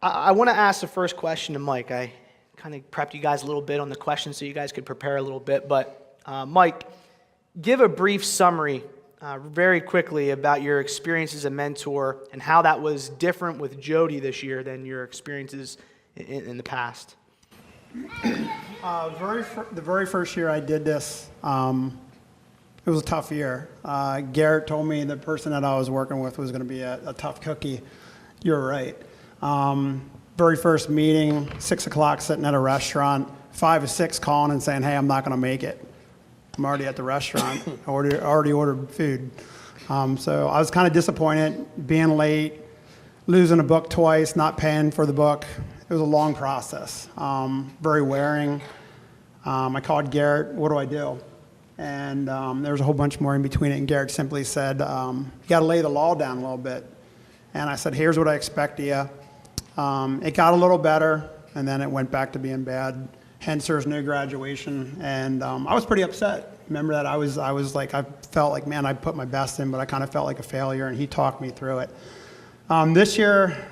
I want to ask the first question to Mike. I kind of prepped you guys a little bit on the questions so you guys could prepare a little bit. But Mike, give a brief summary very quickly about your experience as a mentor and how that was different with Jody this year than your experiences in the past. The very first year I did this, it was a tough year. Garrett told me the person that I was working with was going to be a tough cookie. You're right. Very first meeting, 6 o'clock, sitting at a restaurant, 5 or 6 calling and saying, hey, I'm not going to make it. I'm already at the restaurant. I already ordered food. So I was kind of disappointed, being late, losing a book twice, not paying for the book. It was a long process, very wearing. I called Garrett, what do I do? And there was a whole bunch more in between it, and Garrett simply said, you got to lay the law down a little bit. And I said, here's what I expect of you. It got a little better, and then it went back to being bad. Hence, there's no graduation, and I was pretty upset. Remember that I felt like, man, I put my best in, but I kind of felt like a failure, and he talked me through it. This year,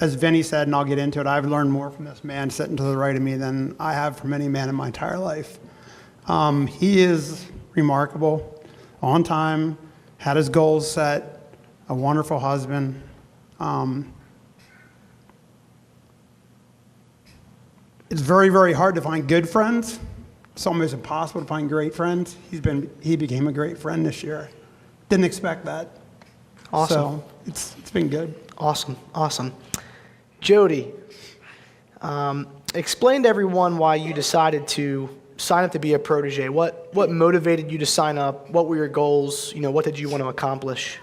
as Vinny said, and I'll get into it, I've learned more from this man sitting to the right of me than I have from any man in my entire life. He is remarkable, on time, had his goals set, a wonderful husband. It's very, very hard to find good friends. It's almost impossible to find great friends. He became a great friend this year. Didn't expect that. Awesome. So it's been good. Awesome. Jody, explain to everyone why you decided to sign up to be a protege. What motivated you to sign up? What were your goals? What did you want to accomplish?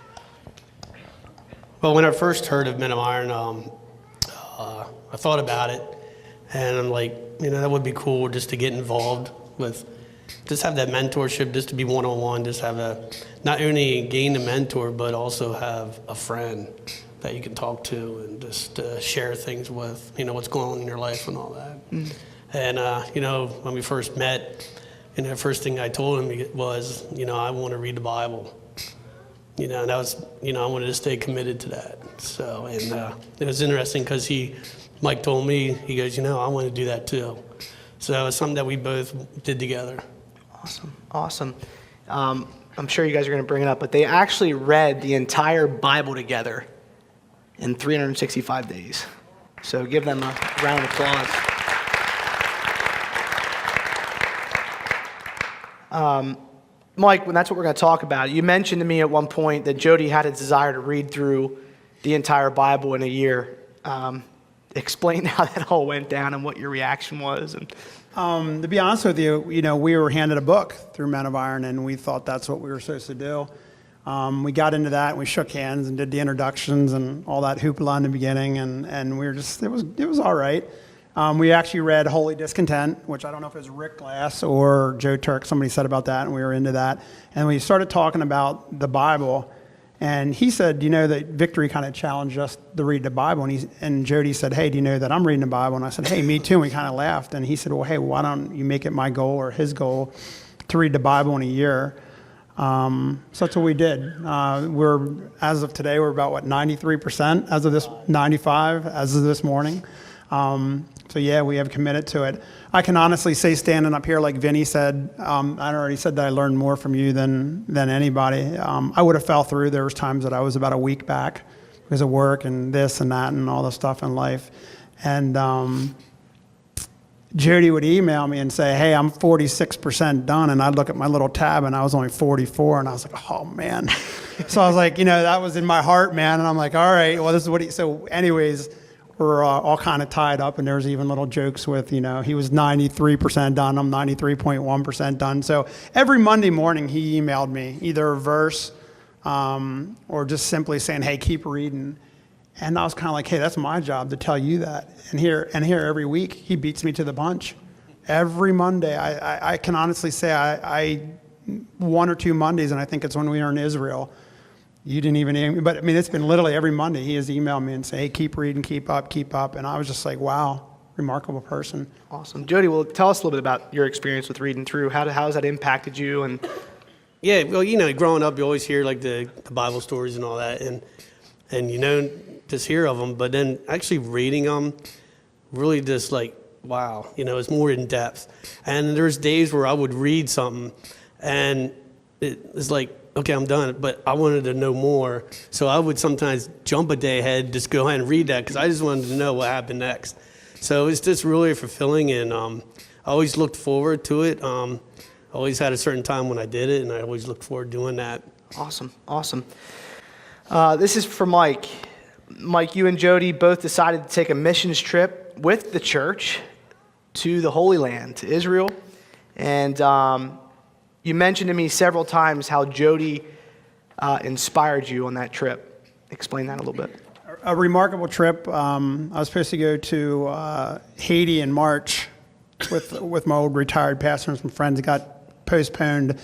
Well, when I first heard of Men of Iron, I thought about it, and I'm like, that would be cool just to get involved with, just have that mentorship, just to be one-on-one, just have not only gain a mentor, but also have a friend that you can talk to and just share things with, what's going on in your life and all that. Mm. And, when we first met, the first thing I told him was, I want to read the Bible. And that was, I wanted to stay committed to that. So, and it was interesting because Mike told me, he goes, I want to do that too. So it was something that we both did together. Awesome. I'm sure you guys are going to bring it up, but they actually read the entire Bible together in 365 days. So give them a round of applause. Mike, that's what we're going to talk about. You mentioned to me at one point that Jody had a desire to read through the entire Bible in a year. Explain how that all went down and what your reaction was. To be honest with you, we were handed a book through Men of Iron, and we thought that's what we were supposed to do. We got into that, and we shook hands and did the introductions and all that hoopla in the beginning, and we were just, it was all right. We actually read Holy Discontent, which I don't know if it was Rick Glass or Joe Turk. Somebody said about that, and we were into that. And we started talking about the Bible, and he said, that Victory kind of challenged us to read the Bible. And Jody said, hey, do you know that I'm reading the Bible? And I said, hey, me too. And we kind of laughed. And he said, well, hey, why don't you make it my goal or his goal to read the Bible in a year? So that's what we did. As of today, we're about, 93%? As of this, 95 as of this morning. So yeah, we have committed to it. I can honestly say, standing up here, like Vinny said, I already said that I learned more from you than anybody. I would have fell through. There was times that I was about a week back because of work and this and that and all the stuff in life. And Jody would email me and say, hey, I'm 46% done. And I'd look at my little tab and I was only 44. And I was like, oh man. So I was like, that was in my heart, man. And I'm like, all right, well, this is what so anyways, we're all kind of tied up, and there's even little jokes with, he was 93% done, I'm 93.1% done. So every Monday morning he emailed me either a verse or just simply saying, hey, keep reading. And I was kind of like, hey, that's my job to tell you that. And here every week he beats me to the punch. Every Monday, I can honestly say I 1 or 2 Mondays, and I think it's when we were in Israel. You didn't even, but it's been literally every Monday he has emailed me and say, hey, keep reading, keep up. And I was just like, wow, remarkable person. Awesome. Jody, well, tell us a little bit about your experience with reading through. How has that impacted you? And yeah, well, growing up, you always hear like the Bible stories and all that. And just hear of them, but then actually reading them really just like, wow, it's more in depth. And there's days where I would read something and it's like, okay, I'm done, but I wanted to know more. So I would sometimes jump a day ahead, just go ahead and read that because I just wanted to know what happened next. So it's just really fulfilling, and I always looked forward to it. I always had a certain time when I did it, and I always looked forward to doing that. Awesome. This is for Mike. Mike, you and Jody both decided to take a missions trip with the church to the Holy Land, to Israel. And you mentioned to me several times how Jody inspired you on that trip. Explain that a little bit. A remarkable trip. I was supposed to go to Haiti in March with my old retired pastor and some friends. It got postponed.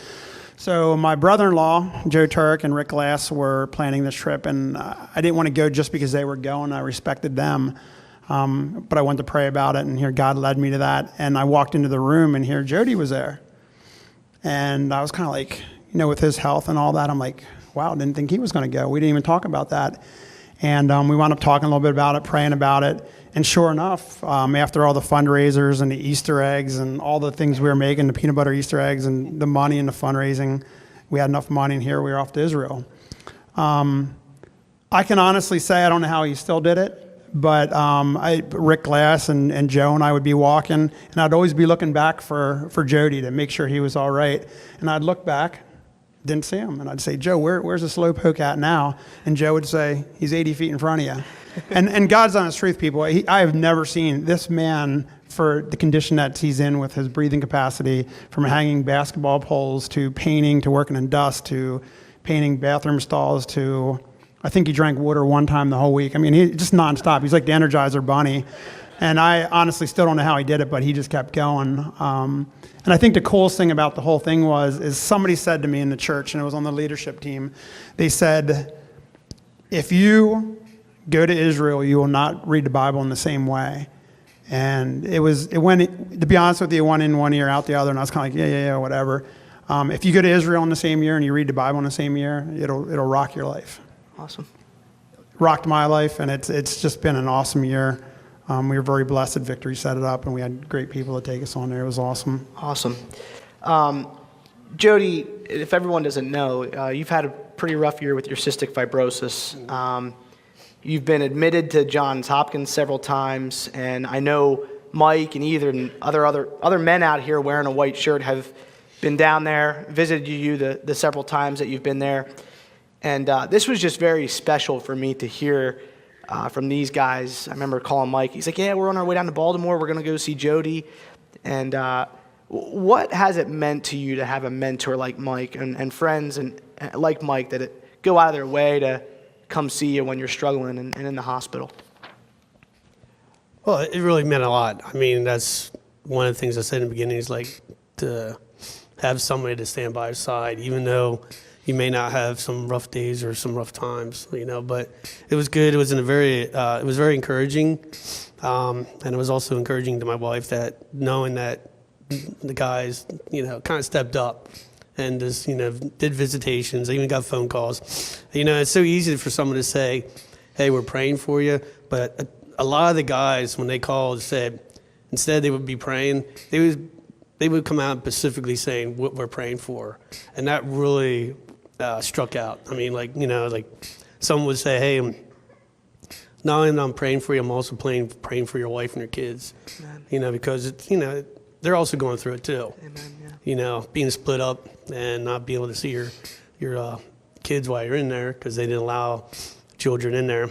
So my brother-in-law, Joe Turk, and Rick Glass were planning this trip, and I didn't want to go just because they were going. I respected them, but I wanted to pray about it, and here God led me to that. And I walked into the room, and here Jody was there. And I was kind of like, with his health and all that, I'm like, wow, didn't think he was going to go. We didn't even talk about that. And we wound up talking a little bit about it, praying about it. And sure enough, after all the fundraisers and the Easter eggs and all the things we were making, the peanut butter Easter eggs and the money and the fundraising, we had enough money, and here we were off to Israel. I can honestly say I don't know how he still did it, but Rick Glass and Joe and I would be walking, and I'd always be looking back for Jody to make sure he was all right. And I'd look back, didn't see him, and I'd say, Joe, where's the slow poke at now? And Joe would say, he's 80 feet in front of you. And God's honest truth, people. I have never seen this man, for the condition that he's in with his breathing capacity, from hanging basketball poles to painting to working in dust to painting bathroom stalls to, I think he drank water one time the whole week. I mean, he just nonstop. He's like the Energizer Bunny. And I honestly still don't know how he did it, but he just kept going. And I think the coolest thing about the whole thing is somebody said to me in the church, and it was on the leadership team, they said, if you go to Israel, you will not read the Bible in the same way. And to be honest with you, it went in one ear, out the other, and I was kind of like, yeah, whatever. If you go to Israel in the same year and you read the Bible in the same year, it'll rock your life. Awesome. Rocked my life, and it's just been an awesome year. We were very blessed. Victory set it up, and we had great people to take us on there. It was awesome. Awesome. Jody, if everyone doesn't know, you've had a pretty rough year with your cystic fibrosis. You've been admitted to Johns Hopkins several times, and I know Mike and other men out here wearing a white shirt have been down there, visited you the several times that you've been there. And this was just very special for me to hear from these guys. I remember calling Mike. He's like, yeah, we're on our way down to Baltimore. We're going to go see Jody. And what has it meant to you to have a mentor like Mike and friends and like Mike that go out of their way to come see you when you're struggling and in the hospital? Well, it really meant a lot. I mean, that's one of the things I said in the beginning is like to have somebody to stand by your side, even though you may not have some rough days or some rough times, but it was good. It was it was very encouraging. And it was also encouraging to my wife that knowing that the guys, kind of stepped up and just, did visitations. I even got phone calls. It's so easy for someone to say, hey, we're praying for you. But a lot of the guys, when they called, said, instead they would be praying, they would come out specifically saying what we're praying for. And that really struck out. I mean, like someone would say, hey, not only I'm praying for you, I'm also praying for your wife and your kids. Amen. Because it's, they're also going through it too. Amen, yeah. Being split up and not being able to see your kids while you're in there because they didn't allow children in there.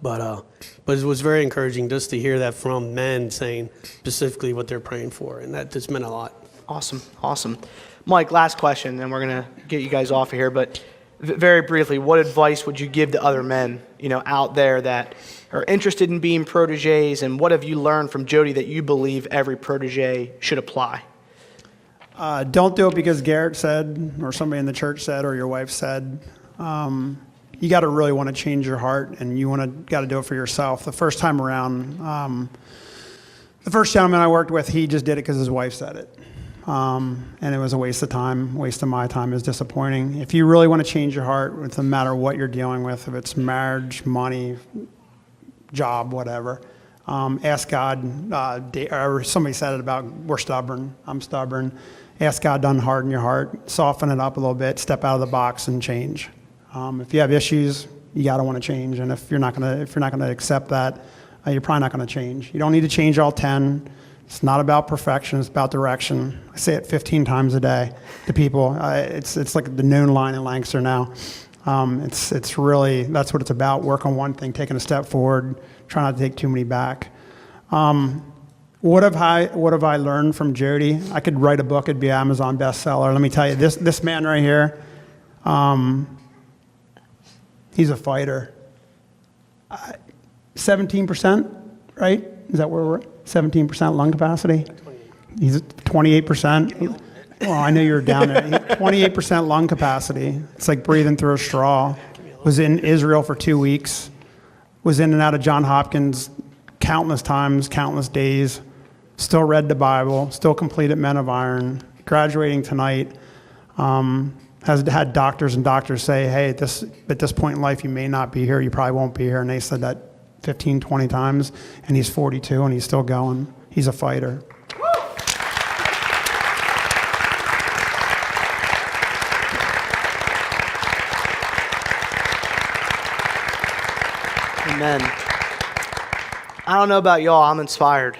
But it was very encouraging just to hear that from men saying specifically what they're praying for, and that just meant a lot. Awesome. Mike, last question, and we're going to get you guys off of here, but very briefly, what advice would you give to other men, out there that are interested in being proteges, and what have you learned from Jody that you believe every protege should apply? Don't do it because Garrett said, or somebody in the church said, or your wife said. You got to really want to change your heart, and you got to do it for yourself. The first time around, the first gentleman I worked with, he just did it because his wife said it. and it was a waste of time, waste of my time. It was disappointing. If you really want to change your heart, it doesn't matter what you're dealing with, if it's marriage, money, job, whatever, ask God. Or somebody said it about we're stubborn. I'm stubborn. Ask God to unharden your heart, soften it up a little bit, step out of the box and change. If you have issues, you gotta want to change, and if you're not gonna accept that, you're probably not gonna change. You don't need to change all 10. It's not about perfection, it's about direction. I say it 15 times a day to people. It's like the noon line in Lancaster now. It's really, that's what it's about. Work on one thing, taking a step forward, try not to take too many back. What have I learned from Jody? I could write a book, it'd be an Amazon bestseller. Let me tell you, this man right here, he's a fighter. 17%, right? Is that where we're at? 17% lung capacity? He's 28%. Well, I know you're down there. 28% lung capacity. It's like breathing through a straw. Was in Israel for 2 weeks. Was in and out of Johns Hopkins countless times, countless days. Still read the Bible. Still completed Men of Iron. Graduating tonight. Has had doctors and doctors say, hey, at this point in life, you may not be here. You probably won't be here. And they said that 15, 20 times. And he's 42 and he's still going. He's a fighter. Amen. I don't know about y'all, I'm inspired.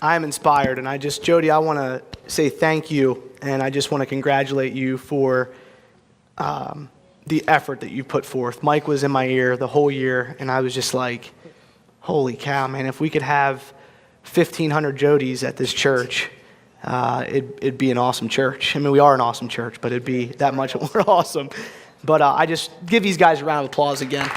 I am inspired, and Jody, I want to say thank you, and I just want to congratulate you for the effort that you put forth. Mike was in my ear the whole year, and I was just like, holy cow, man, if we could have 1,500 Jodys at this church, it'd be an awesome church. I mean, we are an awesome church, but it'd be that much more awesome. But I just give these guys a round of applause again.